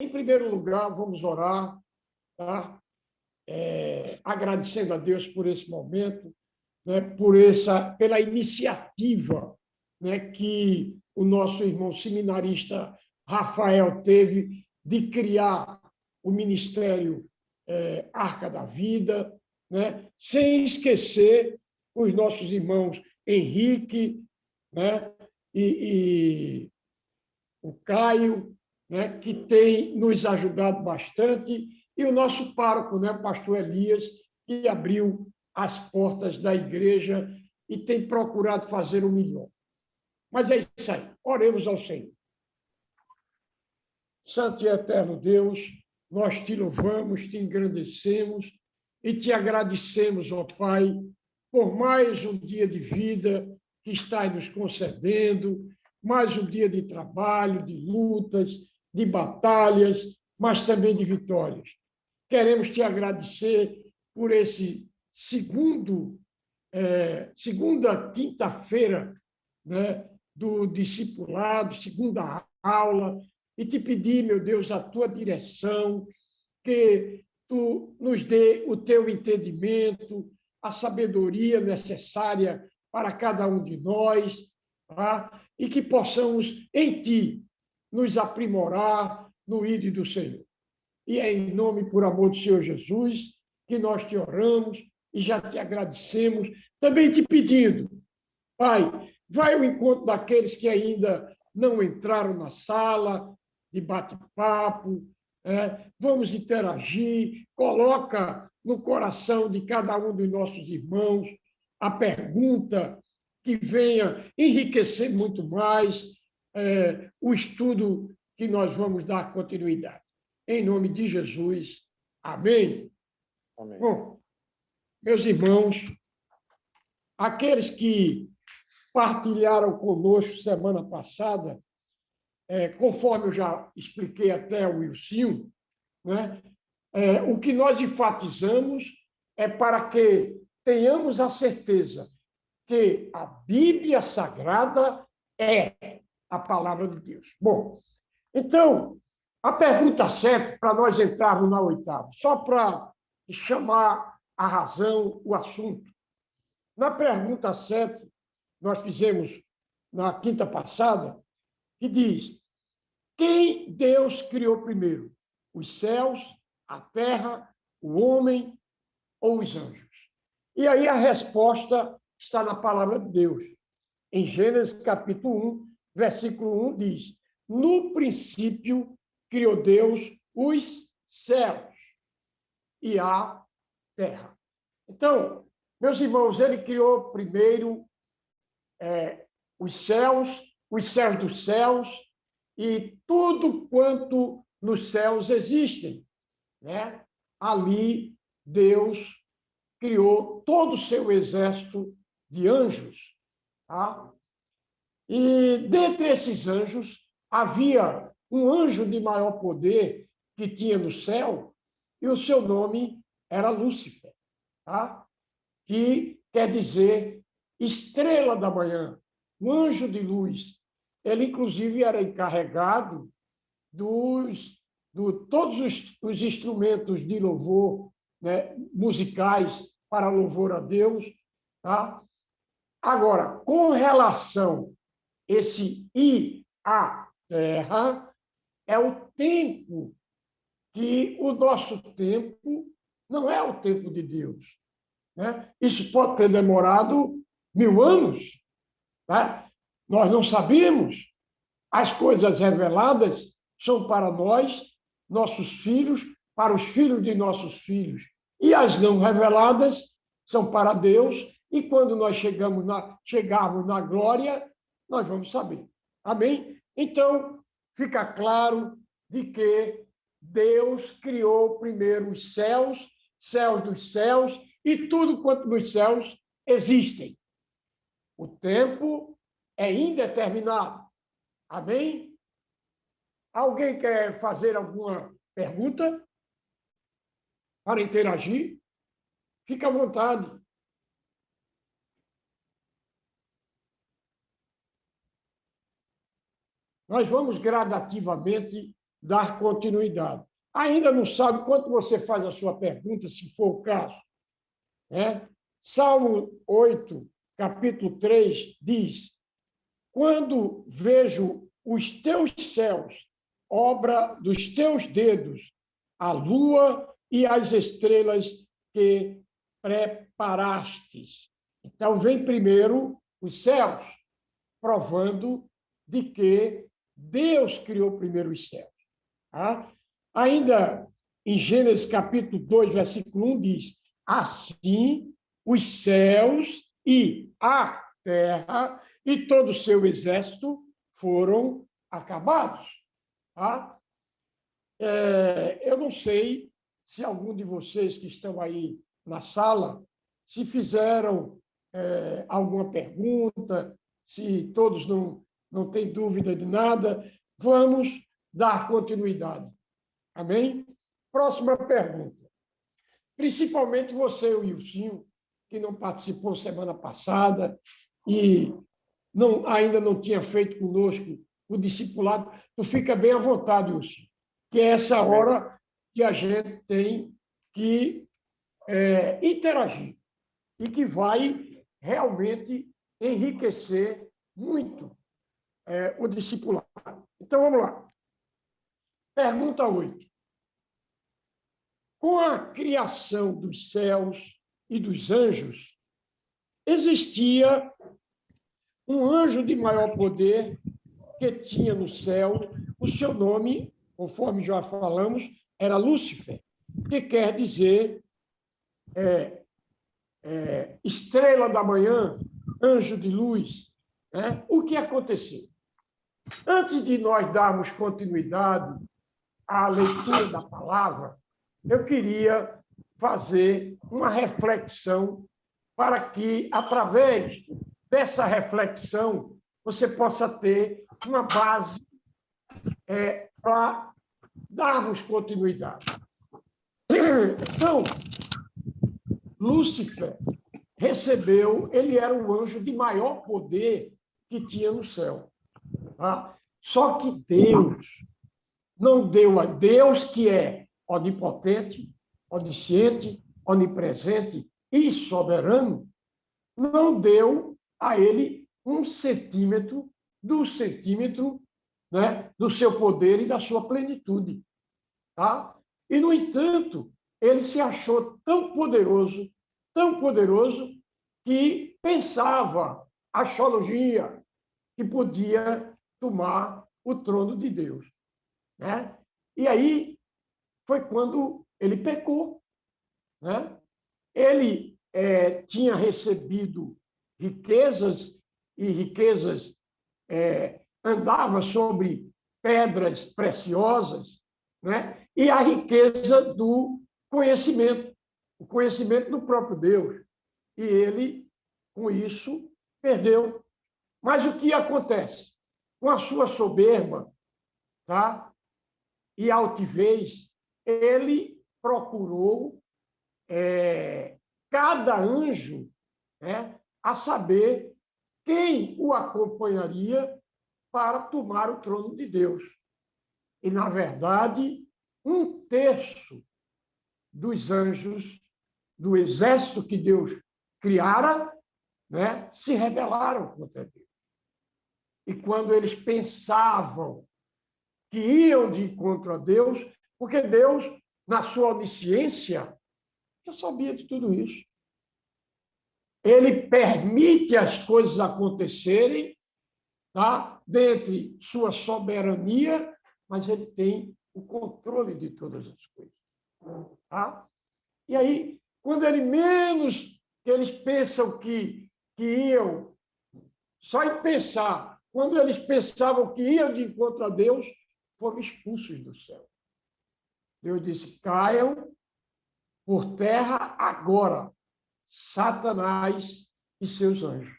Em primeiro lugar, vamos orar, tá? Agradecendo a Deus por esse momento, né? Pela iniciativa, né? Que o nosso irmão seminarista Rafael teve de criar o Ministério Arca da Vida, né? Sem esquecer os nossos irmãos Henrique, né? e o Caio, né, que tem nos ajudado bastante, e o nosso pároco, né, pastor Elias, que abriu as portas da igreja e tem procurado fazer o melhor. Mas é isso aí, oremos ao Senhor. Santo e eterno Deus, nós te louvamos, te engrandecemos e te agradecemos, ó Pai, por mais um dia de vida que estás nos concedendo, mais um dia de trabalho, de lutas, de batalhas, mas também de vitórias. Queremos te agradecer por esse segunda quinta-feira, né, do discipulado, segunda aula, e te pedir, meu Deus, a tua direção, que tu nos dê o teu entendimento, a sabedoria necessária para cada um de nós, tá? E que possamos, em ti, nos aprimorar no ídolo do Senhor. E é em nome, por amor do Senhor Jesus, que nós te oramos e já te agradecemos, também te pedindo, Pai, vai ao encontro daqueles que ainda não entraram na sala de bate-papo, vamos interagir, coloca no coração de cada um dos nossos irmãos a pergunta que venha enriquecer muito mais o estudo que nós vamos dar continuidade. Em nome de Jesus, amém. Amém. Bom, meus irmãos, aqueles que partilharam conosco semana passada, conforme eu já expliquei até o Wilson, né? O que nós enfatizamos é para que tenhamos a certeza que a Bíblia Sagrada é a palavra de Deus. Bom, então, a pergunta certa, para nós entrarmos na oitava, só para chamar a razão, o assunto. Na pergunta 7, nós fizemos na quinta passada, que diz: quem Deus criou primeiro? Os céus, a terra, o homem ou os anjos? E aí a resposta está na palavra de Deus. Em Gênesis capítulo 1, versículo 1 diz: no princípio criou Deus os céus e a terra. Então, meus irmãos, ele criou primeiro os céus dos céus e tudo quanto nos céus existem, né? Ali Deus criou todo o seu exército de anjos, tá? E dentre esses anjos havia um anjo de maior poder que tinha no céu e o seu nome era Lúcifer, tá? Que quer dizer estrela da manhã, um anjo de luz. Ele, inclusive, era encarregado de todos os instrumentos de louvor, né, musicais para louvor a Deus. Tá? Agora, com relação a esse e a terra, é o tempo que o nosso tempo não é o tempo de Deus. Né? Isso pode ter demorado 1000 anos. Tá? Nós não sabemos. As coisas reveladas são para nós, nossos filhos, para os filhos de nossos filhos. E as não reveladas são para Deus, e quando nós chegarmos na glória, nós vamos saber. Amém? Então, fica claro de que Deus criou primeiro os céus, céus dos céus, e tudo quanto nos céus existem. O tempo é indeterminado. Amém? Alguém quer fazer alguma pergunta para interagir? Fique à vontade. Nós vamos gradativamente dar continuidade. Ainda não sabe quanto você faz a sua pergunta, se for o caso, né? Salmo 8, capítulo 3, diz: quando vejo os teus céus, obra dos teus dedos, a lua e as estrelas que preparastes. Então, vem primeiro os céus, provando de que Deus criou primeiro os céus. Tá? Ainda em Gênesis capítulo 2, versículo 1, diz: assim os céus e a terra e todo o seu exército foram acabados. Tá? Eu não sei se algum de vocês que estão aí na sala, se fizeram alguma pergunta, se todos não têm dúvida de nada, vamos dar continuidade. Amém? Próxima pergunta. Principalmente você, o Wilson, que não participou semana passada e ainda não tinha feito conosco o discipulado, tu fica bem à vontade, Wilson, que é essa hora que a gente tem que interagir e que vai realmente enriquecer muito o discipulado. Então, vamos lá. Pergunta 8. Com a criação dos céus e dos anjos, existia um anjo de maior poder que tinha no céu, o seu nome, conforme já falamos, era Lúcifer, que quer dizer estrela da manhã, anjo de luz. Né? O que aconteceu? Antes de nós darmos continuidade à leitura da palavra, eu queria fazer uma reflexão para que, através dessa reflexão, você possa ter uma base para darmos continuidade. Então, Lúcifer recebeu, ele era o anjo de maior poder que tinha no céu. Tá? Só que Deus não deu a Deus, que é onipotente, onisciente, onipresente e soberano, não deu a ele um centímetro do centímetro, né, do seu poder e da sua plenitude. Tá? E, no entanto, ele se achou tão poderoso, que pensava, astrologia, que podia tomar o trono de Deus. Né? E aí foi quando ele pecou. Né? Ele tinha recebido riquezas, e riquezas andava sobre pedras preciosas, né? E a riqueza do conhecimento, o conhecimento do próprio Deus. E ele, com isso, perdeu. Mas o que acontece? Com a sua soberba, tá? E altivez, ele procurou cada anjo, né, a saber quem o acompanharia para tomar o trono de Deus. E, na verdade, 1/3 dos anjos do exército que Deus criara, né, se rebelaram contra Deus. E quando eles pensavam que iam de encontro a Deus, porque Deus, na sua onisciência, já sabia de tudo isso. Ele permite as coisas acontecerem, tá? Dentre sua soberania, mas ele tem o controle de todas as coisas. Tá? E aí, quando ele menos que eles pensam que iam, só em pensar, quando eles pensavam que iam de encontro a Deus, foram expulsos do céu. Deus disse: caiam por terra agora, Satanás e seus anjos.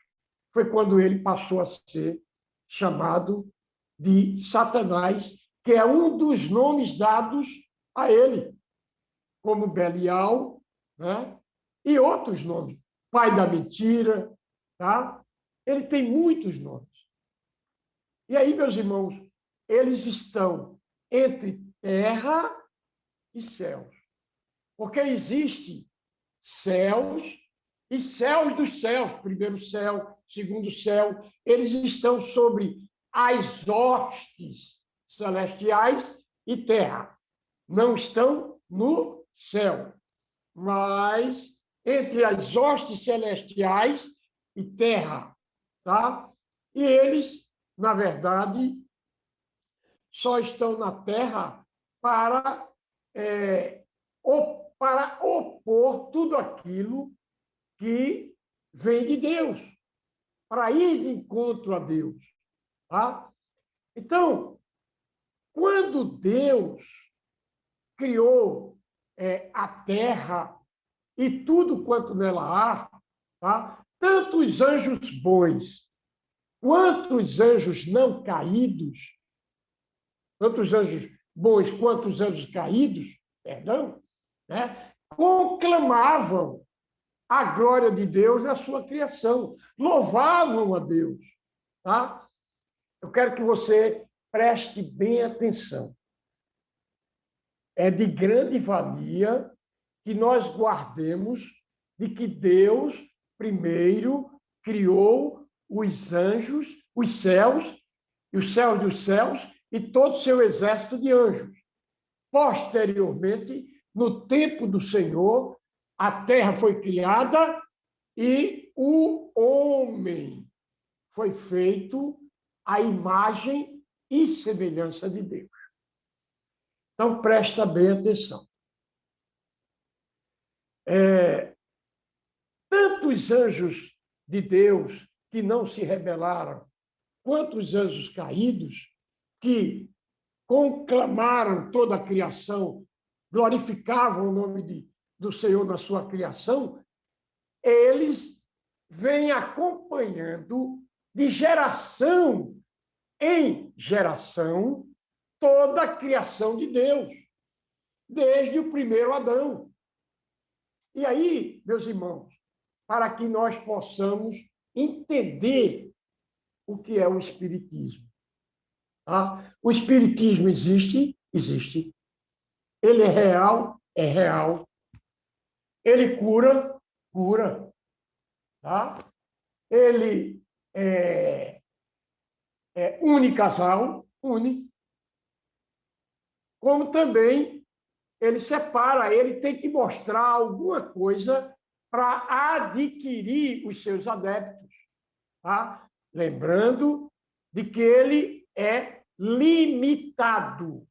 Foi quando ele passou a ser chamado de Satanás, que é um dos nomes dados a ele, como Belial, né? E outros nomes. Pai da mentira, tá? Ele tem muitos nomes. E aí, meus irmãos, eles estão entre terra e céus. Porque existe céus e céus dos céus, primeiro céu, segundo céu, eles estão sobre as hostes celestiais e terra. Não estão no céu, mas entre as hostes celestiais e terra, tá? E eles, na verdade, só estão na terra para, para opor tudo aquilo que vem de Deus, para ir de encontro a Deus. Tá? Então, quando Deus criou a terra e tudo quanto nela há, tá? Tanto os anjos bons quanto os anjos não caídos, tanto os anjos bons quanto os anjos caídos, perdão, né? Conclamavam a glória de Deus na sua criação, louvavam a Deus. Tá? Eu quero que você preste bem atenção. É de grande valia que nós guardemos de que Deus primeiro criou os anjos, os céus, e os céus dos céus, e todo o seu exército de anjos. Posteriormente, no tempo do Senhor, a terra foi criada e o homem foi feito à imagem e semelhança de Deus. Então, presta bem atenção. Tanto os anjos de Deus que não se rebelaram, quanto os anjos caídos que conclamaram toda a criação, glorificavam o nome do Senhor na sua criação, eles vêm acompanhando de geração em geração toda a criação de Deus, desde o primeiro Adão. E aí, meus irmãos, para que nós possamos entender o que é o Espiritismo. Tá? O Espiritismo existe? Existe. Ele é real? É real. Ele cura? Cura. Tá? Ele une casal? Une. Como também ele separa, ele tem que mostrar alguma coisa para adquirir os seus adeptos. Tá? Lembrando de que ele é limitado.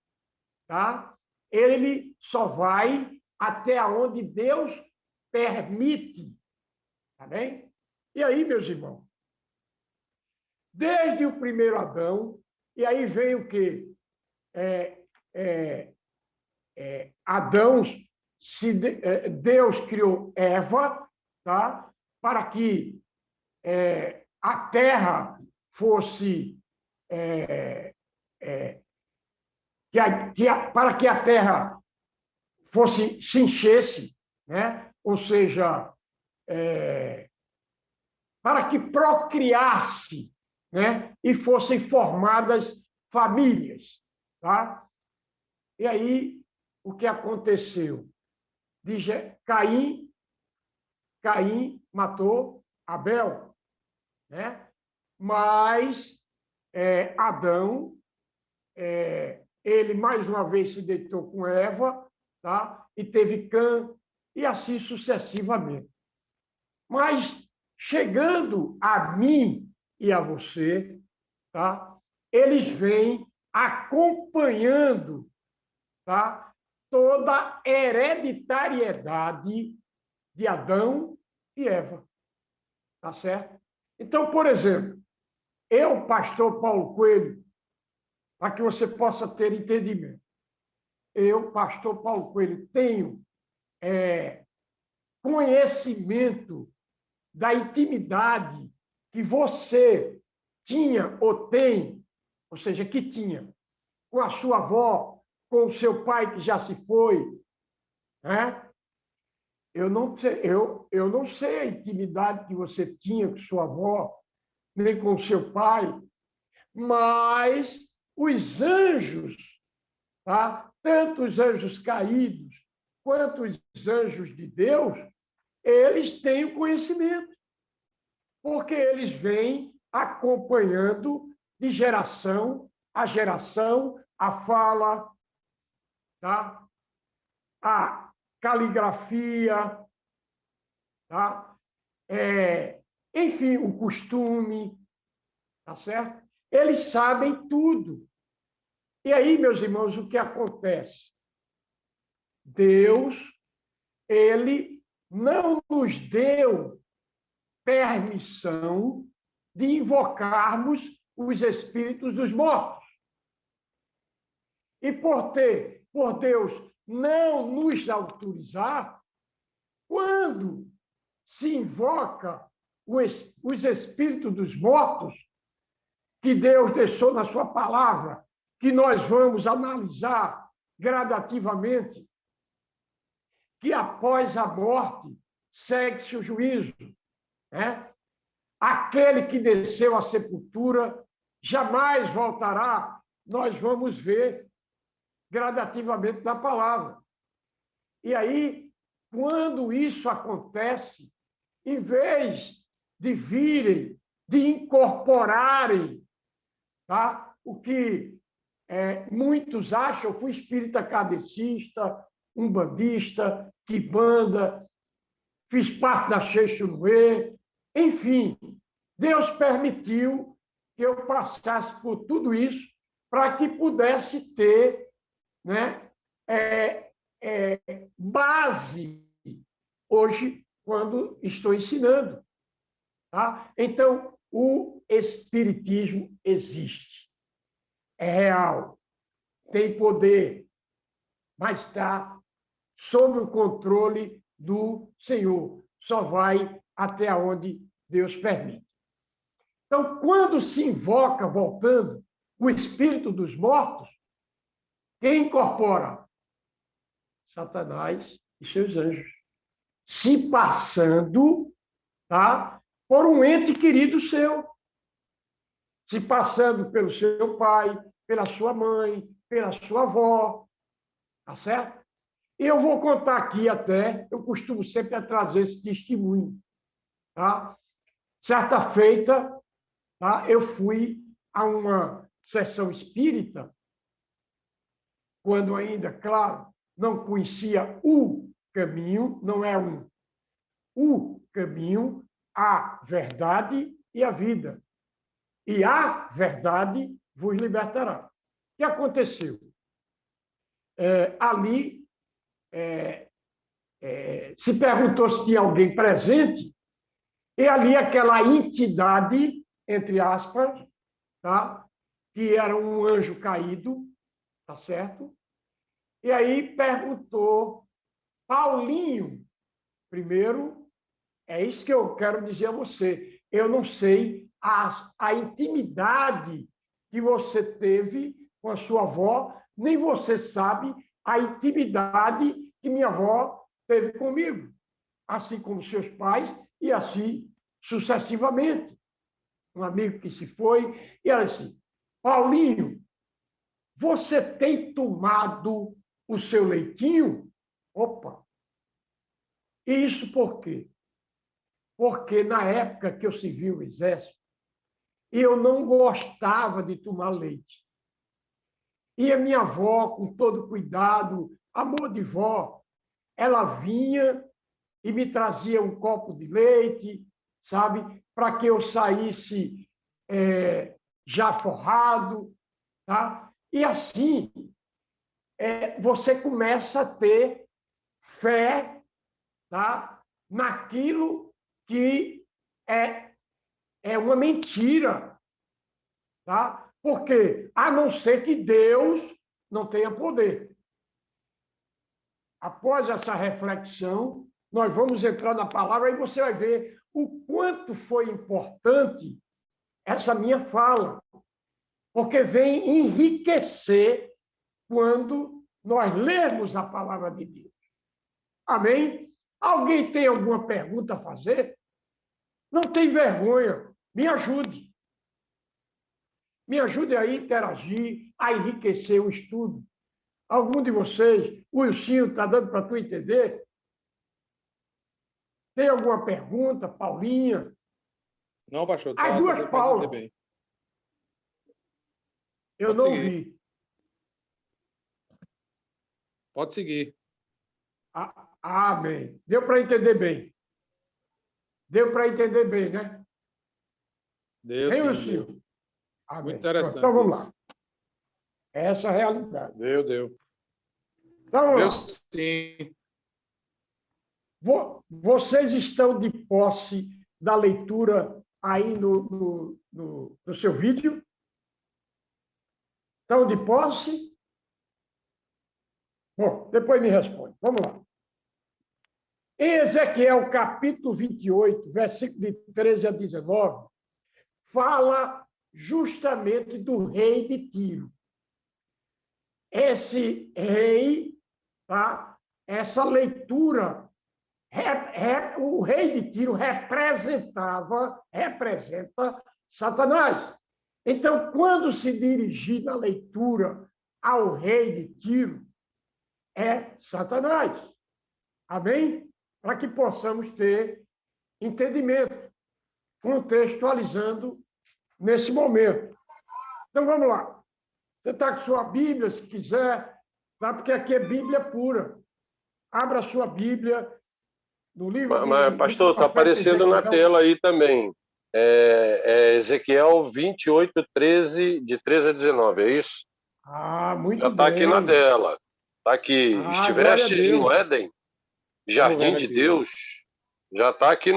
Tá? Ele só vai até onde Deus permite. Tá bem? E aí, meus irmãos? Desde o primeiro Adão, e aí vem o quê? Adão, Deus criou Eva, tá? Para que a terra fosse para que a terra se enchesse, né? Ou seja, para que procriasse, né? E fossem formadas famílias, tá? E aí o que aconteceu? Caim matou Abel, né? Mas Adão, ele mais uma vez se deitou com Eva, tá? E teve Cã, e assim sucessivamente. Mas chegando a mim e a você, tá? Eles vêm acompanhando, tá? Toda a hereditariedade de Adão e Eva. Tá certo? Então, por exemplo, eu, pastor Paulo Coelho, para que você possa ter entendimento, eu, pastor Paulo Coelho, tenho conhecimento da intimidade que você tinha ou tem, ou seja, que tinha, com a sua avó, com o seu pai que já se foi, né? Eu não sei a intimidade que você tinha com sua avó, nem com seu pai, mas os anjos tá? Tanto os anjos caídos quanto os anjos de Deus, eles têm o conhecimento, porque eles vêm acompanhando de geração a geração a fala, tá? A caligrafia, tá? Enfim, o costume, tá certo? Eles sabem tudo. E aí, meus irmãos, o que acontece? Deus, ele não nos deu permissão de invocarmos os espíritos dos mortos. E por Deus não nos autorizar, quando se invoca os espíritos dos mortos, que Deus deixou na sua palavra, que nós vamos analisar gradativamente, que após a morte segue-se o juízo, né? Aquele que desceu à sepultura jamais voltará. Nós vamos ver gradativamente na palavra. E aí, quando isso acontece, em vez de virem, de incorporarem, tá? O que muitos acham, eu fui espírita kardecista, umbandista, quimbanda, fiz parte da Xexunuê, enfim, Deus permitiu que eu passasse por tudo isso para que pudesse ter, né, base hoje quando estou ensinando. Tá? Então, o Espiritismo existe, é real, tem poder, mas está sob o controle do Senhor. Só vai até onde Deus permite. Então, quando se invoca, voltando, o espírito dos mortos, quem incorpora? Satanás e seus anjos, se passando, tá, por um ente querido seu, se passando pelo seu pai, pela sua mãe, pela sua avó, tá certo? E eu vou contar aqui até, eu costumo sempre trazer esse testemunho, tá? Certa feita, tá, eu fui a uma sessão espírita, quando ainda, claro, não conhecia o caminho, não é o caminho, a verdade e a vida. E a verdade vos libertará. O que aconteceu? Ali se perguntou se tinha alguém presente, e ali aquela entidade, entre aspas, tá? Que era um anjo caído, tá certo? E aí perguntou, Paulinho, primeiro, é isso que eu quero dizer a você, eu não sei a intimidade que você teve com a sua avó, nem você sabe a intimidade que minha avó teve comigo, assim como seus pais, e assim sucessivamente. Um amigo que se foi, e ela disse, Paulinho, você tem tomado o seu leitinho? Opa! E isso por quê? Porque na época que eu servi o exército, eu não gostava de tomar leite. E a minha avó, com todo cuidado, amor de vó, ela vinha e me trazia um copo de leite, sabe, para que eu saísse já forrado, tá? E assim você começa a ter fé, tá, naquilo que é uma mentira, tá? Porque a não ser que Deus não tenha poder. Após essa reflexão, nós vamos entrar na palavra e você vai ver o quanto foi importante essa minha fala, porque vem enriquecer quando nós lermos a palavra de Deus. Amém? Alguém tem alguma pergunta a fazer? Não tem vergonha. Me ajude. Me ajude a interagir, a enriquecer o estudo. Algum de vocês, o Wilson, está dando para tu entender? Tem alguma pergunta, Paulinha? Não, pastor, As tá duas dando para entender Paulo, bem. eu Pode não seguir. vi. Pode seguir. Amém. Deu para entender bem. Deu para entender bem, né? Deu Hein, sim, deu. Wilson? Amém. Muito Pronto, interessante então vamos isso. lá. Essa é a realidade. Deu. Então vamos Deu lá. sim. Vocês estão de posse da leitura aí no seu vídeo? Estão de posse? Bom, depois me responde. Vamos lá. Em Ezequiel, capítulo 28, versículo de 13 a 19, fala justamente do rei de Tiro. Esse rei, tá? Essa leitura, o rei de Tiro representa Satanás. Então, quando se dirigir na leitura ao rei de Tiro, é Satanás. Amém? Para que possamos ter entendimento, contextualizando nesse momento. Então, vamos lá. Você está com sua Bíblia, se quiser, tá? Porque aqui é Bíblia pura. Abra a sua Bíblia no livro Mas, pastor, está aparecendo na tela aí também. É Ezequiel 28, 13, de 13 a 19, é isso? Muito Já está aqui na tela. Está aqui. Estivestes no Éden, Jardim de Deus. Já está aqui,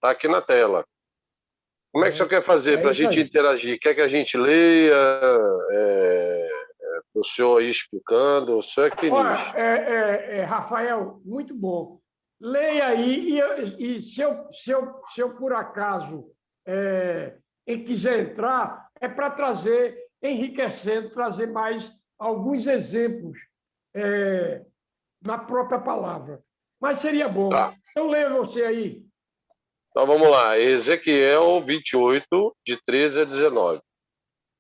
tá aqui na tela. Como é que o senhor quer fazer para a gente interagir? Quer que a gente leia? O senhor aí explicando? O senhor é que diz. Olha, Rafael, muito bom. Leia aí, e se eu por acaso quiser entrar, é para trazer, enriquecendo, trazer mais alguns exemplos na própria palavra. Mas seria bom. Tá. Então, leia você aí. Então, vamos lá. Ezequiel 28, de 13 a 19.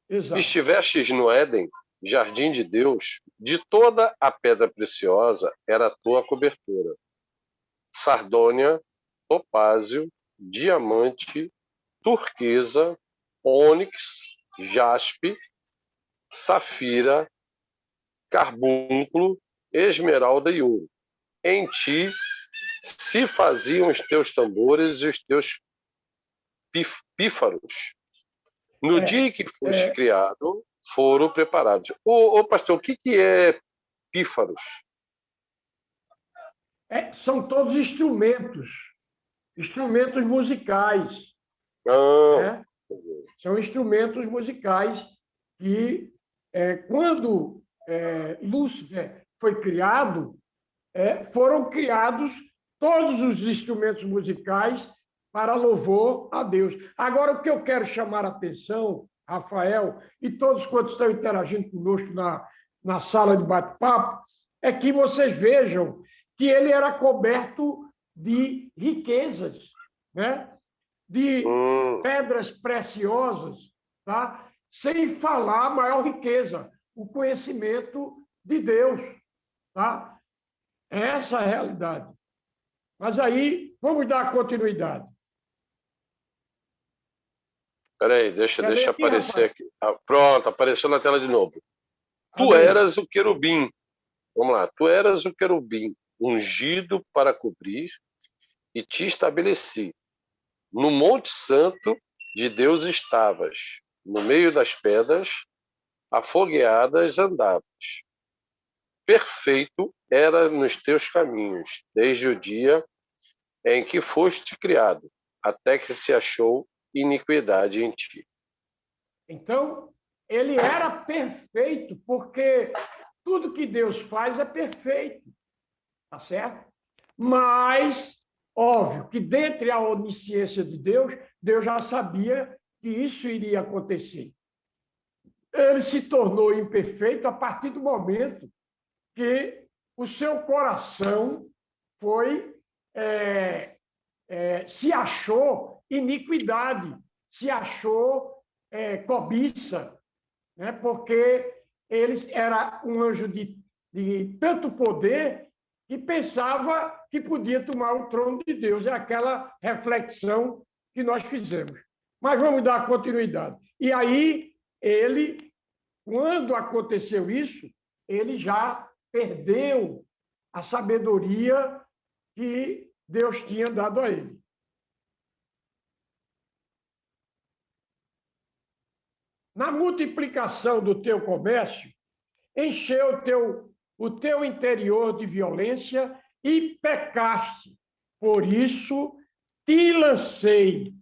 Exato. Estivestes no Éden, jardim de Deus, de toda a pedra preciosa era a tua cobertura. Sardônia, topázio, diamante, turquesa, ônix, jaspe, safira, carbúnculo, esmeralda e ouro. Em ti se faziam os teus tambores e os teus pífaros. No dia em que foste criado, foram preparados. Ô, pastor, o que é pífaros? São todos instrumentos musicais. Ah. São instrumentos musicais que, quando Lúcifer foi criado, foram criados todos os instrumentos musicais para louvor a Deus. Agora, o que eu quero chamar a atenção, Rafael, e todos quantos estão interagindo conosco na sala de bate-papo, é que vocês vejam que ele era coberto de riquezas, né? De pedras preciosas, tá? Sem falar a maior riqueza, o conhecimento de Deus. Tá? Essa é a realidade. Mas aí, vamos dar continuidade. Espera aí, deixa aparecer aqui. Pronto, apareceu na tela de novo. Tu eras o querubim. Vamos lá. Tu eras o querubim, ungido para cobrir, e te estabeleci. No Monte Santo de Deus estavas, no meio das pedras, afogueadas andavas. Perfeito era nos teus caminhos, desde o dia em que foste criado, até que se achou iniquidade em ti. Então, ele era perfeito, porque tudo que Deus faz é perfeito, tá certo? Mas, óbvio, que dentre a onisciência de Deus, Deus já sabia que isso iria acontecer. Ele se tornou imperfeito a partir do momento que o seu coração se achou iniquidade, se achou cobiça, né? Porque ele era um anjo de tanto poder, que pensava que podia tomar o trono de Deus. É aquela reflexão que nós fizemos. Mas vamos dar continuidade. E aí, ele, quando aconteceu isso, ele já perdeu a sabedoria que Deus tinha dado a ele. Na multiplicação do teu comércio, encheu o teu interior de violência e pecaste. Por isso, te lancei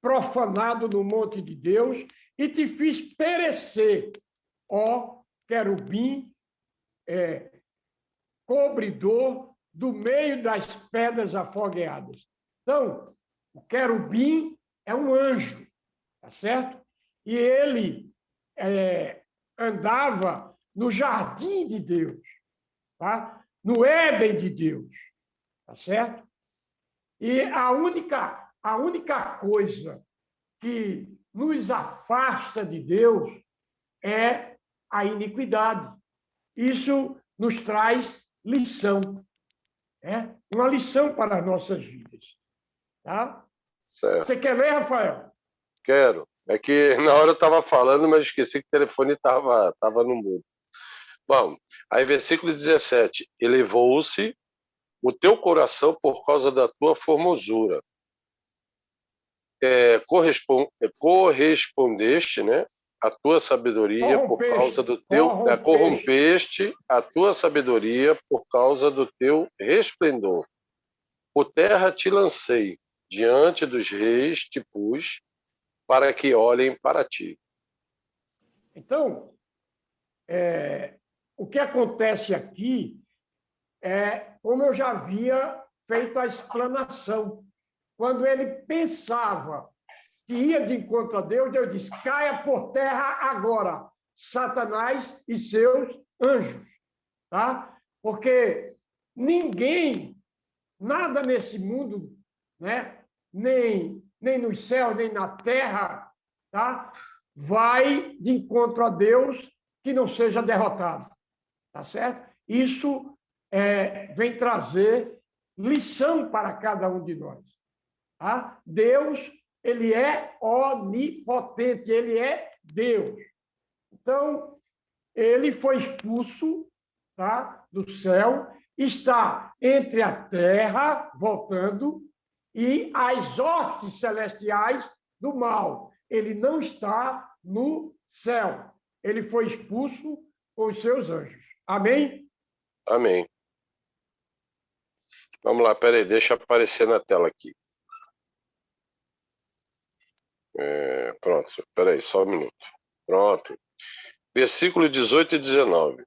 profanado no monte de Deus e te fiz perecer, ó querubim, cobridor do meio das pedras afogueadas. Então, o querubim é um anjo, tá certo? E ele andava no jardim de Deus, tá? No Éden de Deus, tá certo? E a única coisa que nos afasta de Deus é a iniquidade. Isso nos traz lição, uma lição para as nossas vidas. Tá? Certo. Você quer ler, Rafael? Quero. É que na hora eu estava falando, mas esqueci que o telefone estava no mudo. Bom, aí versículo 17. Elevou-se o teu coração por causa da tua formosura. Correspondeste, né, a tua sabedoria por causa do teu... corrompeste a tua sabedoria por causa do teu resplendor. Por terra te lancei, diante dos reis te pus, para que olhem para ti. Então, o que acontece aqui é, como eu já havia feito a explanação, quando ele pensava que ia de encontro a Deus, Deus disse, caia por terra agora, Satanás e seus anjos. Tá? Porque ninguém, nada nesse mundo, né? nem nos céus, nem na terra, tá? vai de encontro a Deus que não seja derrotado. Tá certo? Isso vem trazer lição para cada um de nós. Tá? Deus, ele é onipotente, ele é Deus. Então, ele foi expulso, tá, do céu, está entre a terra, voltando, e as hostes celestiais do mal. Ele não está no céu. Ele foi expulso com os seus anjos. Amém? Amém. Vamos lá, peraí, deixa aparecer na tela aqui. Pronto, peraí, só um minuto. Pronto. Versículo 18 e 19.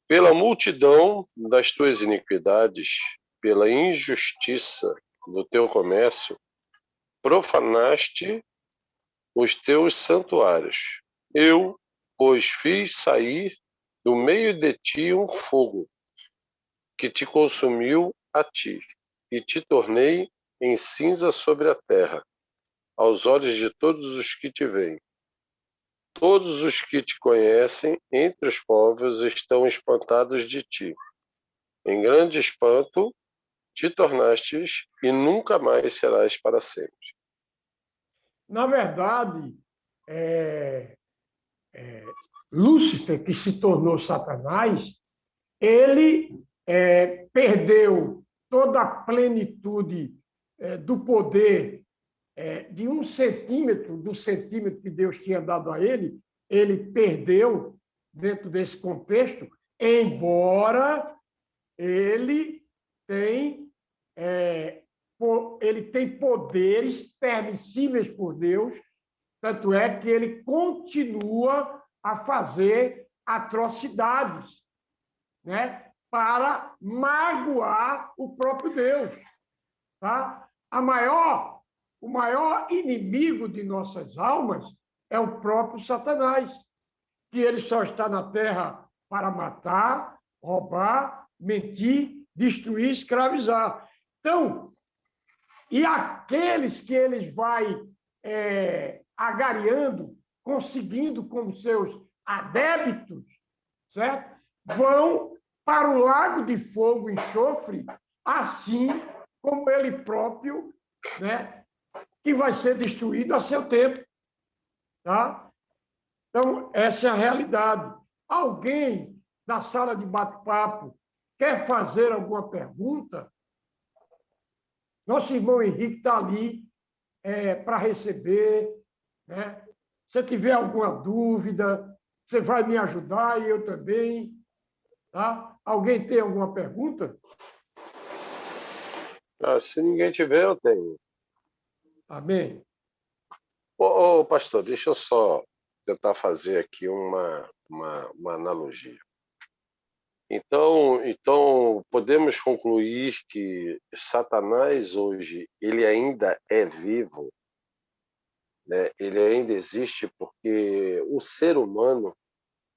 Pela multidão das tuas iniquidades, pela injustiça do teu comércio, profanaste os teus santuários. Eu, pois, fiz sair do meio de ti um fogo, que te consumiu a ti, e te tornei em cinza sobre a terra, aos olhos de todos os que te veem. Todos os que te conhecem entre os povos estão espantados de ti. Em grande espanto te tornastes e nunca mais serás para sempre. Na verdade, Lúcifer, que se tornou Satanás, ele perdeu toda a plenitude do poder de 1 centímetro, do centímetro que Deus tinha dado a ele perdeu dentro desse contexto, embora ele tem poderes permissíveis por Deus, tanto é que ele continua a fazer atrocidades, né, para magoar o próprio Deus. Tá? O maior inimigo de nossas almas é o próprio Satanás, que ele só está na terra para matar, roubar, mentir, destruir, escravizar. Então, e aqueles que ele vai agariando, conseguindo como seus adébitos, certo? vão para o lago de fogo e enxofre, assim como ele próprio, né, que vai ser destruído a seu tempo. Tá? Então, essa é a realidade. Alguém da sala de bate-papo quer fazer alguma pergunta? Nosso irmão Henrique está ali para receber. Né? Se tiver alguma dúvida, você vai me ajudar e eu também. Tá? Alguém tem alguma pergunta? Se ninguém tiver, eu tenho. Amém. Ô, pastor, deixa eu só tentar fazer aqui uma analogia. Então, podemos concluir que Satanás hoje ele ainda é vivo, né? Ele ainda existe porque o ser humano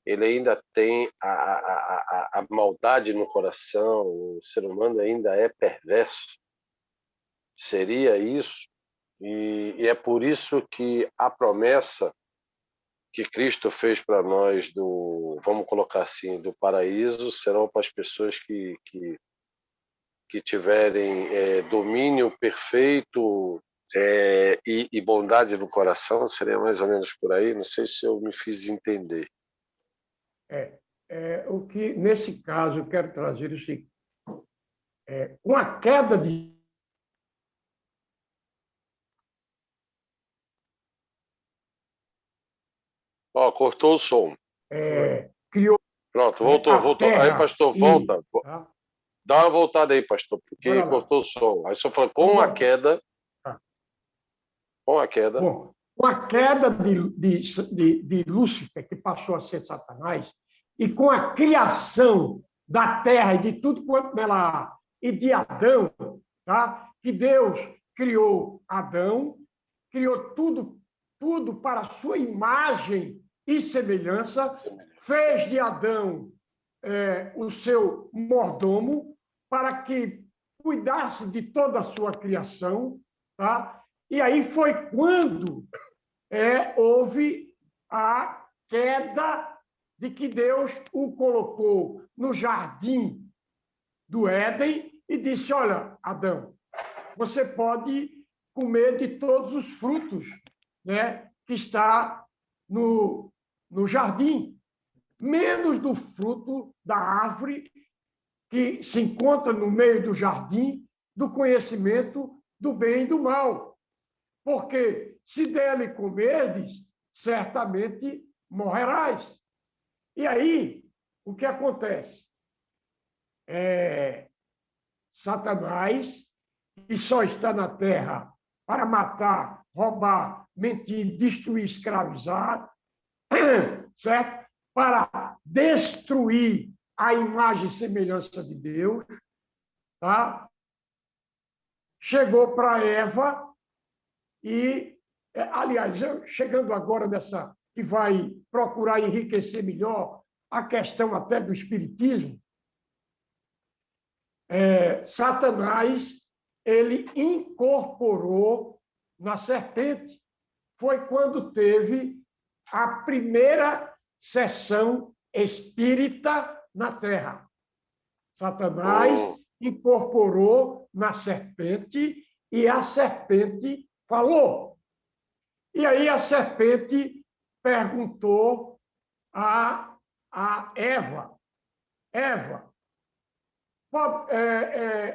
ele ainda tem a maldade no coração, o ser humano ainda é perverso. Seria isso? E é por isso que a promessa que Cristo fez para nós vamos colocar assim, do paraíso, serão para as pessoas que tiverem domínio perfeito e bondade no coração, seria mais ou menos por aí. Não sei se eu me fiz entender. O que, nesse caso, eu quero trazer o seguinte. Com a queda de... Cortou o som. Criou Pronto, voltou. terra Aí, pastor, volta. Tá? Dá uma voltada aí, pastor, porque cortou o som. Aí só fala, com a queda... Bom, com a queda de Lúcifer, que passou a ser Satanás, e com a criação da terra e de tudo quanto nela há, e de Adão, tá? Que Deus criou Adão, criou tudo para a sua imagem e semelhança, fez de Adão o seu mordomo para que cuidasse de toda a sua criação, tá? E aí foi quando houve a queda de que Deus o colocou no jardim do Éden e disse, olha, Adão, você pode comer de todos os frutos, né, que está no jardim, menos do fruto da árvore que se encontra no meio do jardim do conhecimento do bem e do mal. Porque se dele comerdes, certamente morrerás. E aí, o que acontece? Satanás, que só está na terra para matar, roubar, mentir, destruir, escravizar, certo? Para destruir a imagem e semelhança de Deus, tá? Chegou para Eva e, aliás, chegando agora nessa que vai procurar enriquecer melhor a questão até do espiritismo, Satanás ele incorporou na serpente. Foi quando teve a primeira sessão espírita na Terra. Satanás incorporou na serpente e a serpente falou. E aí a serpente perguntou a Eva, Eva,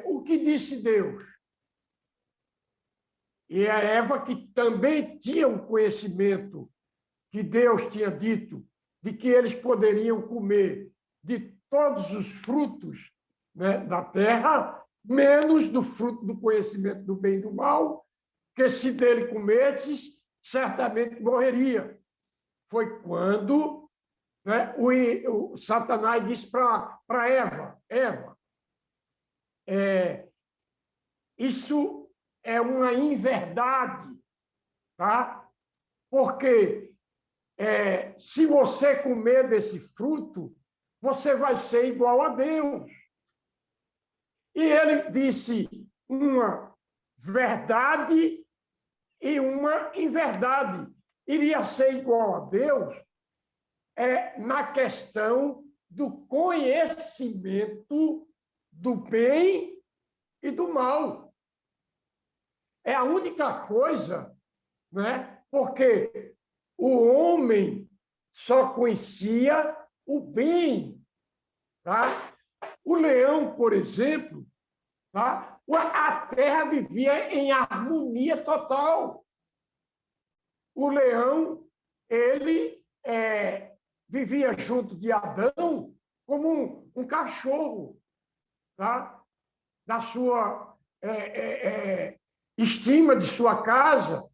o que disse Deus? E a Eva, que também tinha um conhecimento que Deus tinha dito de que eles poderiam comer de todos os frutos, né, da terra, menos do fruto do conhecimento do bem e do mal, que se dele comesses, certamente morreria. Foi quando, né, o Satanás disse para Eva, Eva, isso é uma inverdade, tá? Porque se você comer desse fruto, você vai ser igual a Deus. E ele disse uma verdade e uma inverdade. Iria ser igual a Deus na questão do conhecimento do bem e do mal. É a única coisa, né? Porque o homem só conhecia o bem. Tá? O leão, por exemplo, tá? A terra vivia em harmonia total. O leão, ele vivia junto de Adão como um cachorro, tá? Da sua estima de sua casa.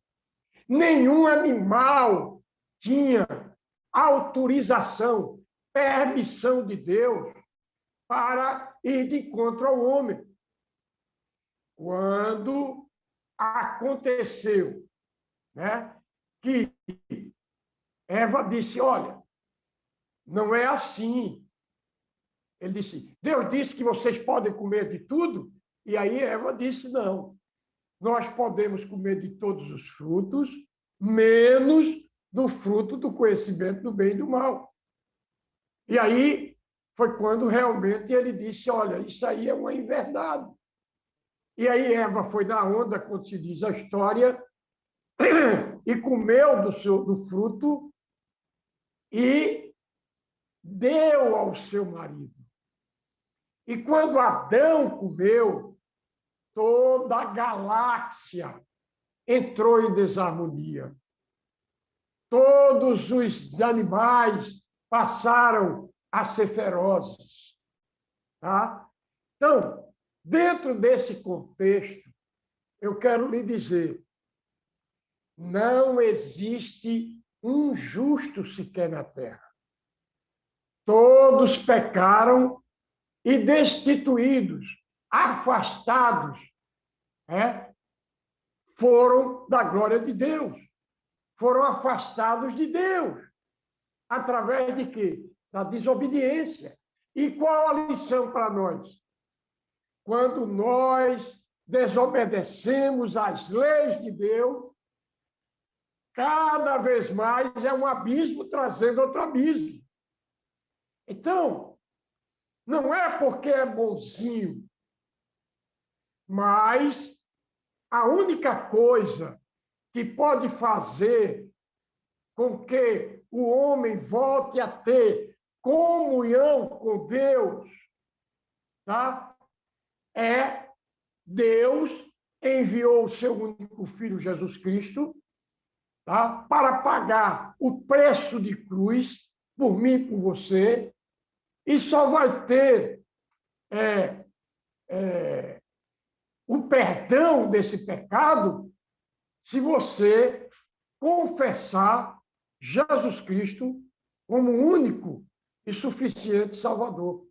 Nenhum animal tinha autorização, permissão de Deus para ir de encontro ao homem. Quando aconteceu, né, que Eva disse, olha, não é assim. Ele disse, Deus disse que vocês podem comer de tudo, e aí Eva disse, não, nós podemos comer de todos os frutos, menos do fruto do conhecimento do bem e do mal. E aí foi quando realmente ele disse, olha, isso aí é uma inverdade. E aí Eva foi na onda, quando se diz a história, e comeu do fruto e deu ao seu marido. E quando Adão comeu, toda a galáxia entrou em desarmonia. Todos os animais passaram a ser ferozes. Tá? Então, dentro desse contexto, eu quero lhe dizer, não existe um justo sequer na terra. Todos pecaram e destituídos, afastados, foram da glória de Deus. Foram afastados de Deus. Através de quê? Da desobediência. E qual a lição para nós? Quando nós desobedecemos às leis de Deus, cada vez mais é um abismo trazendo outro abismo. Então, não é porque é bonzinho, mas a única coisa que pode fazer com que o homem volte a ter comunhão com Deus, tá? Deus enviou o seu único filho, Jesus Cristo, tá? Para pagar o preço de cruz por mim e por você, e só vai ter o perdão desse pecado se você confessar Jesus Cristo como único e suficiente Salvador.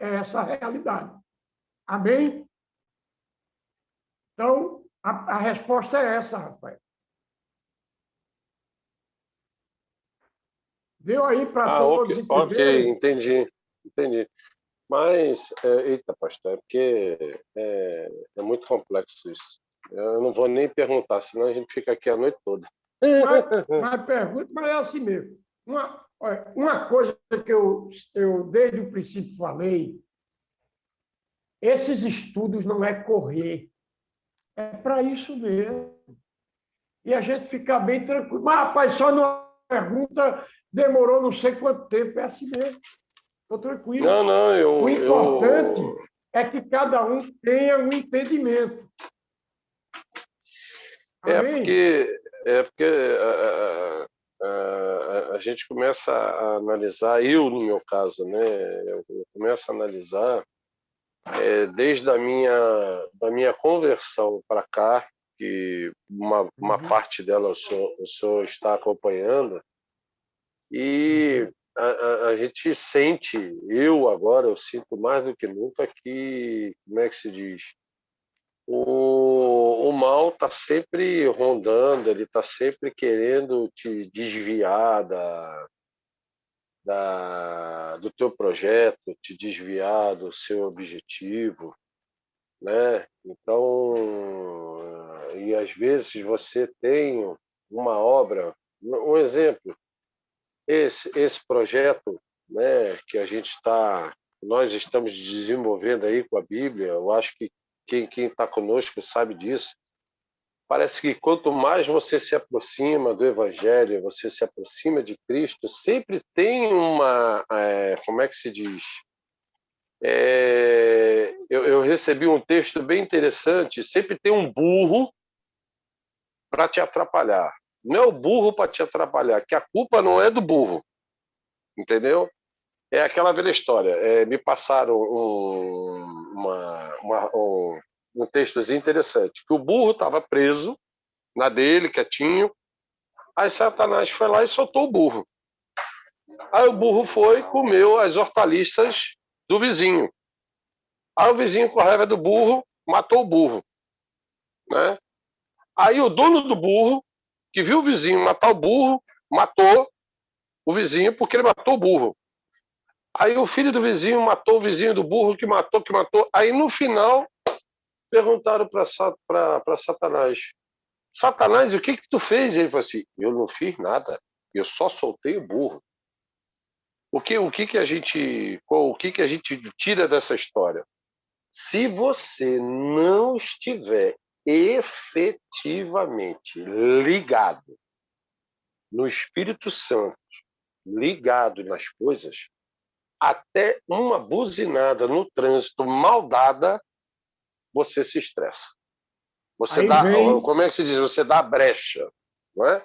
É essa a realidade. Amém? Então, a resposta é essa, Rafael. Deu aí para todos entenderem? Ok, entendi. Mas, eita, pastor, é porque é muito complexo isso. Eu não vou nem perguntar, senão a gente fica aqui a noite toda. Mas pergunta, mas é assim mesmo. Uma coisa que eu desde o princípio falei, esses estudos não é correr. É para isso mesmo. E a gente ficar bem tranquilo. Mas, rapaz, só numa pergunta demorou não sei quanto tempo. É assim mesmo. Estou tranquilo. Não, o importante é que cada um tenha um entendimento. Amém? Porque a gente começa a analisar, eu no meu caso, né? Eu começo a analisar desde da minha conversão para cá, que uma parte dela o senhor está acompanhando, e a gente sente, eu sinto mais do que nunca que, como é que se diz? O mal está sempre rondando, ele está sempre querendo te desviar do teu projeto, te desviar do seu objetivo, né? Então, e às vezes você tem uma obra, um exemplo, esse projeto né, que nós estamos desenvolvendo aí com a Bíblia, eu acho que quem está conosco sabe disso. Parece que quanto mais você se aproxima do Evangelho, você se aproxima de Cristo, sempre tem como é que se diz? Eu recebi um texto bem interessante, sempre tem um burro para te atrapalhar. Não é o burro para te atrapalhar, que a culpa não é do burro, entendeu? É aquela velha história. Me passaram um textozinho interessante, que o burro estava preso na dele, quietinho. Aí Satanás foi lá e soltou o burro. Aí o burro foi e comeu as hortaliças do vizinho. Aí o vizinho, com a raiva do burro, matou o burro, né? Aí o dono do burro, que viu o vizinho matar o burro, matou o vizinho porque ele matou o burro. Aí o filho do vizinho matou o vizinho do burro, que matou. Aí no final perguntaram para Satanás: Satanás, o que tu fez? Ele falou assim: eu não fiz nada, eu só soltei o burro. O que a gente tira dessa história? Se você não estiver efetivamente ligado no Espírito Santo, ligado nas coisas, até uma buzinada no trânsito mal dada, você se estressa. Você como é que se diz? Você dá brecha, não é?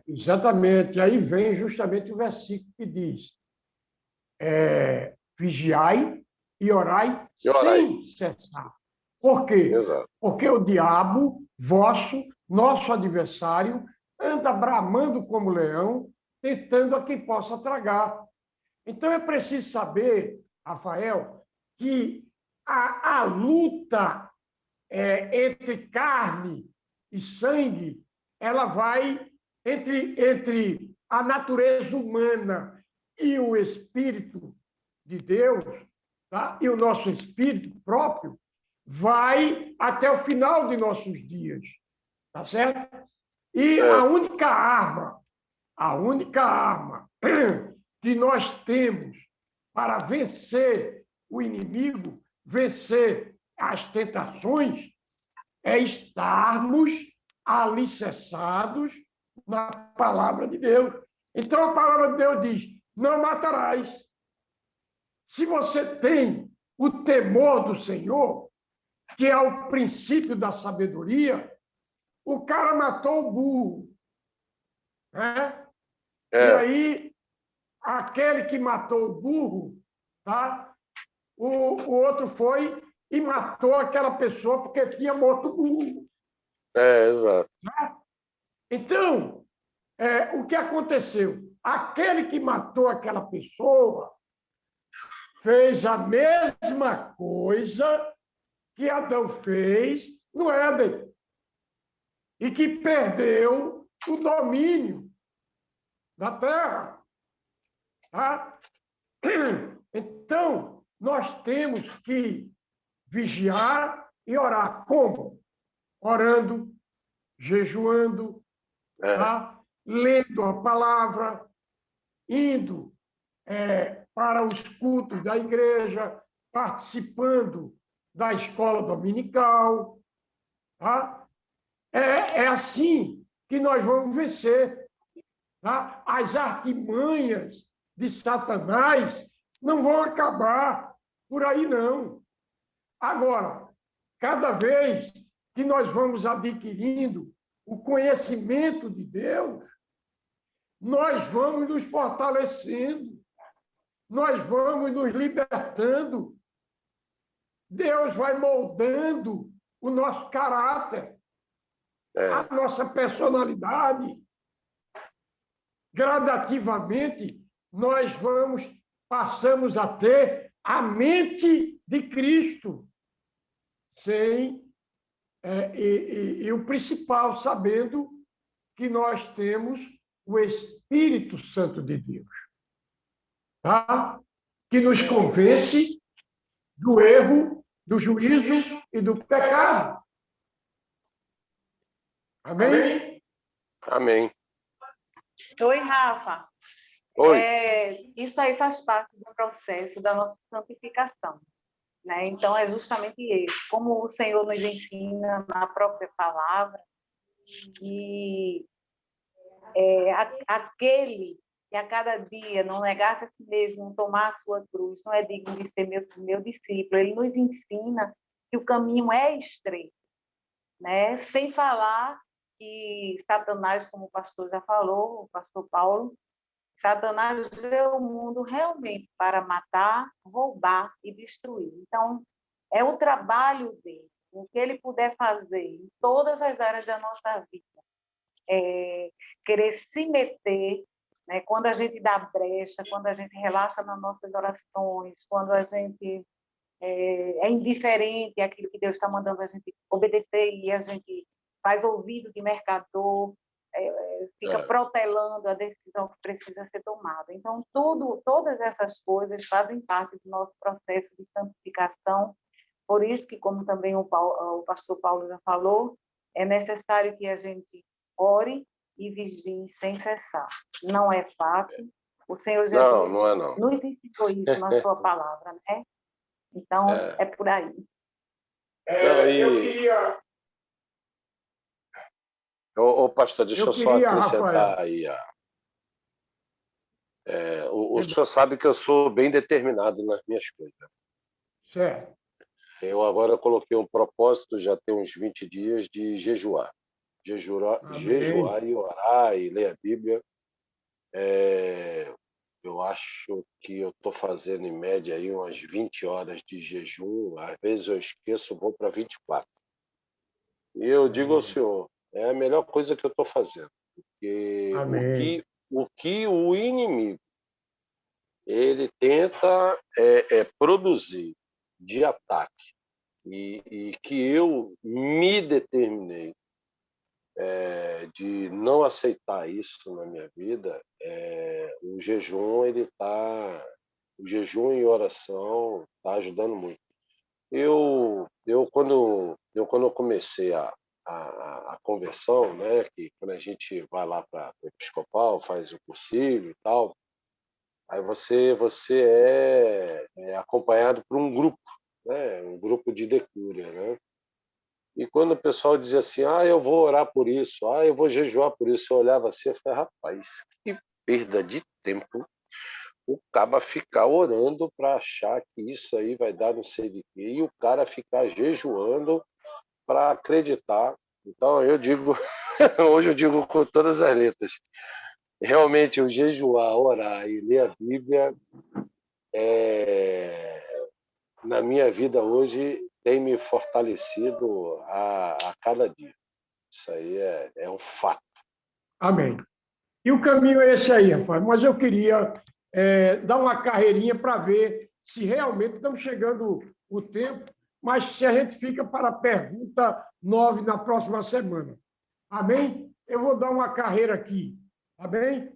Exatamente. Aí vem justamente o versículo que diz: vigiai e orai sem cessar. Por quê? Exato. Porque o diabo, nosso adversário, anda bramando como leão, tentando a quem possa tragar. Então é preciso saber, Rafael, que a luta entre carne e sangue, ela vai entre a natureza humana e o Espírito de Deus, tá? E o nosso espírito próprio, vai até o final de nossos dias, tá certo? E a única arma que nós temos para vencer o inimigo, vencer as tentações, é estarmos alicerçados na palavra de Deus. Então, a palavra de Deus diz: não matarás. Se você tem o temor do Senhor, que é o princípio da sabedoria, o cara matou o burro, né? E aí, aquele que matou o burro, tá? O outro foi e matou aquela pessoa porque tinha morto o burro. Exato. Né? Então, o que aconteceu? Aquele que matou aquela pessoa fez a mesma coisa que Adão fez no Éden e que perdeu o domínio da terra. Tá? Então, nós temos que vigiar e orar. Como? Orando, jejuando, tá? Lendo a palavra, indo para os cultos da igreja, participando da escola dominical. Tá? É assim que nós vamos vencer. Tá? As artimanhas de Satanás não vão acabar por aí, não. Agora, cada vez que nós vamos adquirindo o conhecimento de Deus, nós vamos nos fortalecendo, nós vamos nos libertando. Deus vai moldando o nosso caráter, a nossa personalidade. Gradativamente, nós passamos a ter a mente de Cristo, e o principal, sabendo que nós temos o Espírito Santo de Deus, tá? Que nos convence do erro, do juízo e do pecado. Amém? Amém. Oi, Rafa. Oi. Isso aí faz parte do processo da nossa santificação, né? Então, é justamente isso. Como o Senhor nos ensina na própria palavra, que aquele que a cada dia não negasse a si mesmo, não tomar a sua cruz, não é digno de ser meu discípulo. Ele nos ensina que o caminho é estreito, né? Sem falar que Satanás, como o pastor já falou, o pastor Paulo, Satanás veio ao mundo realmente para matar, roubar e destruir. Então, é o trabalho dele, o que ele puder fazer em todas as áreas da nossa vida, querer se meter, né? Quando a gente dá brecha, quando a gente relaxa nas nossas orações, quando a gente é indiferente àquilo que Deus está mandando a gente obedecer e a gente faz ouvido de mercador, fica protelando a decisão que precisa ser tomada. Então, todas essas coisas fazem parte do nosso processo de santificação. Por isso que, como também o pastor Paulo já falou, é necessário que a gente ore e vigie sem cessar. Não é fácil. O Senhor Jesus não. nos ensinou isso na sua palavra, né? Então, é por aí. Eu queria... Ô, pastor, deixa eu só acrescentar, Rafael. aí. O senhor sabe que eu sou bem determinado nas minhas coisas. Certo. Eu agora coloquei um propósito, já tem uns 20 dias, de jejuar. Jejuar e orar e ler a Bíblia. Eu acho que eu estou fazendo, em média, aí umas 20 horas de jejum. Às vezes eu esqueço, vou para 24. E eu digo ao senhor, é a melhor coisa que eu estou fazendo. Porque o que o inimigo ele tenta produzir de ataque, e que eu me determinei de não aceitar isso na minha vida, o jejum e oração está ajudando muito. Quando eu comecei a conversão, né, que quando a gente vai lá para o episcopal, faz o cursilho e tal, aí você é acompanhado por um grupo, né, um grupo de decúria, né? E quando o pessoal dizia assim, eu vou orar por isso, eu vou jejuar por isso, eu olhava assim e falei, rapaz, que perda de tempo o caba ficar orando para achar que isso aí vai dar não sei de quê, e o cara ficar jejuando para acreditar. Então, eu digo, hoje eu digo com todas as letras, realmente o jejuar, orar e ler a Bíblia, na minha vida hoje, tem me fortalecido a cada dia. Isso aí é um fato. Amém. E o caminho é esse aí, Rafael. Mas eu queria dar uma carreirinha para ver se realmente estamos chegando o tempo, mas se a gente fica para a pergunta 9 na próxima semana. Amém? Eu vou dar uma carreira aqui. Tá bem?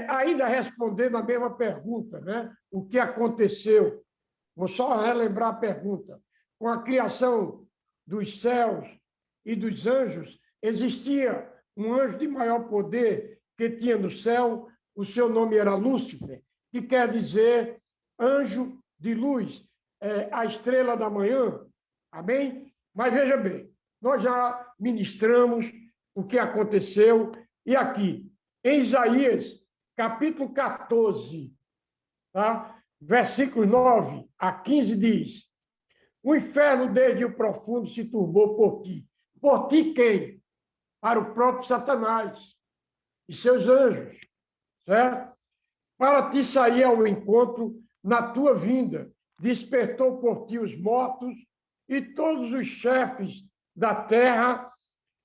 Ainda respondendo a mesma pergunta, né? O que aconteceu? Vou só relembrar a pergunta. Com a criação dos céus e dos anjos, existia um anjo de maior poder que tinha no céu, o seu nome era Lúcifer, que quer dizer anjo de luz, a estrela da manhã. Amém? Mas veja bem, nós já ministramos o que aconteceu, e aqui, em Isaías, capítulo 14, tá? Versículos 9 a 15 diz: o inferno desde o profundo se turbou por ti. Por ti quem? Para o próprio Satanás e seus anjos, certo? Para ti sair ao encontro na tua vinda, despertou por ti os mortos e todos os chefes da terra,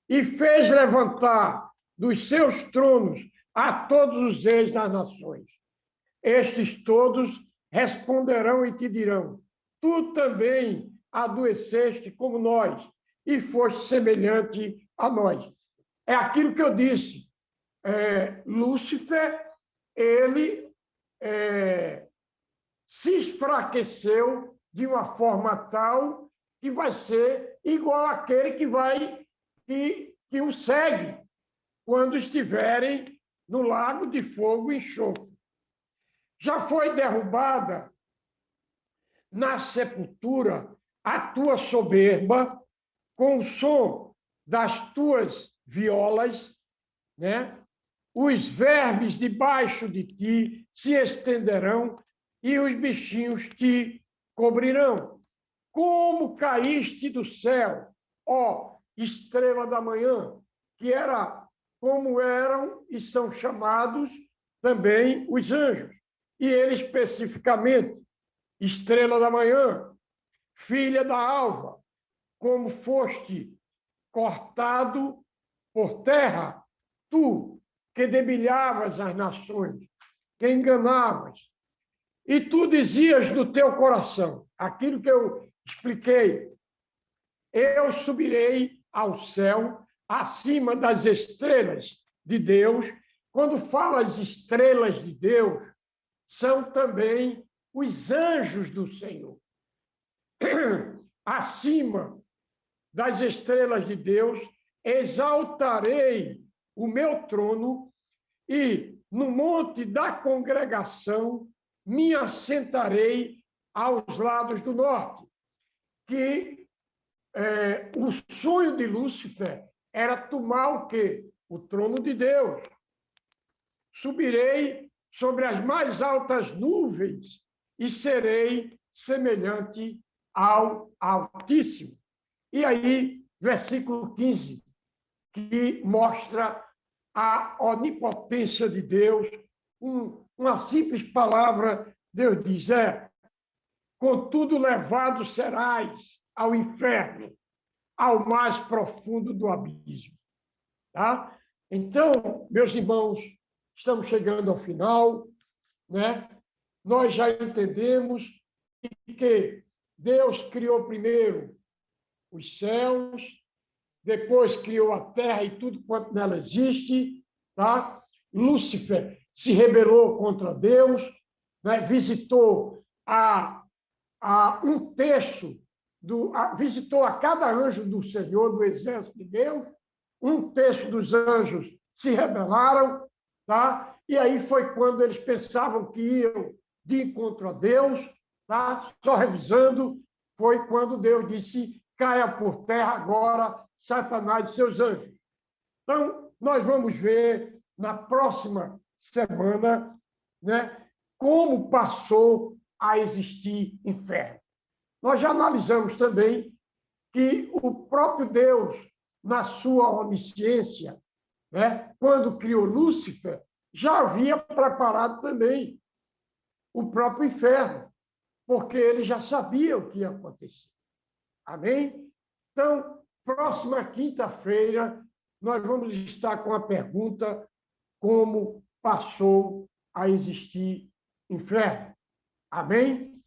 e fez levantar dos seus tronos a todos os reis das nações. Estes todos responderão e te dirão: tu também adoeceste como nós, e foste semelhante a nós. É aquilo que eu disse. Lúcifer, ele se enfraqueceu de uma forma tal que vai ser igual àquele que o segue quando estiverem no lago de fogo e enxofre. Já foi derrubada na sepultura a tua soberba, com o som das tuas violas, né? Os vermes debaixo de ti se estenderão e os bichinhos te cobrirão. Como caíste do céu, ó estrela da manhã, que era como eram e são chamados também os anjos. E ele especificamente, estrela da manhã, filha da alva, como foste cortado por terra, tu que debilhavas as nações, que enganavas. E tu dizias no teu coração, aquilo que eu expliquei, eu subirei ao céu, acima das estrelas de Deus. Quando fala as estrelas de Deus, são também os anjos do Senhor. Acima das estrelas de Deus, exaltarei o meu trono e no monte da congregação me assentarei aos lados do norte. Que o sonho de Lúcifer era tomar o quê? O trono de Deus. Subirei sobre as mais altas nuvens e serei semelhante ao Altíssimo. E aí, versículo 15, que mostra a onipotência de Deus. Uma simples palavra, Deus diz, contudo levado serás ao inferno, ao mais profundo do abismo. Tá? Então, meus irmãos, estamos chegando ao final, né? Nós já entendemos que Deus criou primeiro os céus, depois criou a terra e tudo quanto nela existe, tá? Lúcifer se rebelou contra Deus, né? Visitou um terço visitou a cada anjo do Senhor, do exército de Deus, um terço dos anjos se rebelaram, tá? E aí foi quando eles pensavam que iam de encontro a Deus, tá? Só revisando, foi quando Deus disse: caia por terra agora Satanás e seus anjos. Então, nós vamos ver na próxima semana, né, como passou a existir inferno. Nós já analisamos também que o próprio Deus, na sua onisciência, né, quando criou Lúcifer, já havia preparado também o próprio inferno, porque ele já sabia o que ia acontecer. Amém? Então, próxima quinta-feira, nós vamos estar com a pergunta: como passou a existir inferno? Amém?